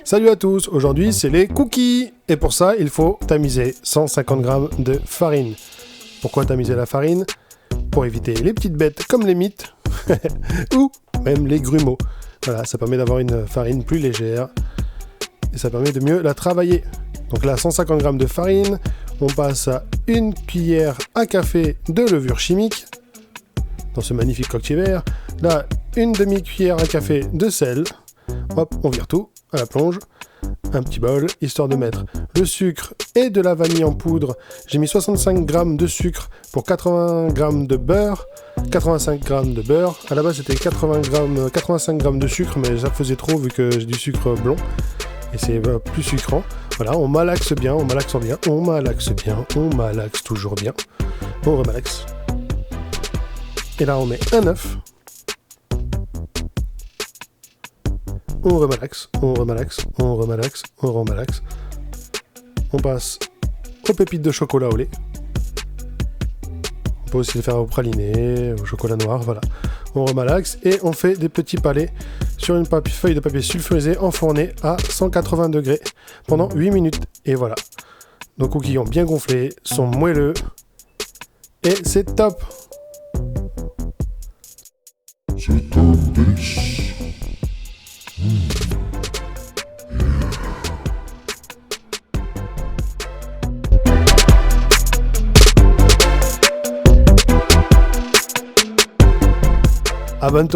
Salut à tous, aujourd'hui c'est les cookies et pour ça il faut tamiser 150 g de farine. Pourquoi tamiser la farine? Pour éviter les petites bêtes comme les mites ou même les grumeaux. Voilà, ça permet d'avoir une farine plus légère et ça permet de mieux la travailler. Donc là 150 g de farine, on passe à une cuillère à café de levure chimique dans ce magnifique coquetier vert. Là une demi-cuillère à café de sel. Hop, on vire tout à la plonge, un petit bol, histoire de mettre le sucre et de la vanille en poudre. J'ai mis 65 g de sucre pour 80 g de beurre, 85 g de beurre. À la base c'était 85 g de sucre, mais ça faisait trop vu que j'ai du sucre blond et c'est plus sucrant. Voilà, on malaxe bien, on malaxe bien, on malaxe bien, on malaxe toujours bien. On remalaxe. Et là on met un œuf. On remalaxe, on remalaxe, on remalaxe, on remalaxe. On passe aux pépites de chocolat au lait. On peut aussi le faire au praliné, au chocolat noir, voilà. On remalaxe et on fait des petits palets sur une feuille de papier sulfurisé enfournée à 180 degrés pendant 8 minutes. Et voilà. Nos cookies ont bien gonflé, sont moelleux et c'est top. C'est top, délice. Abonne-toi.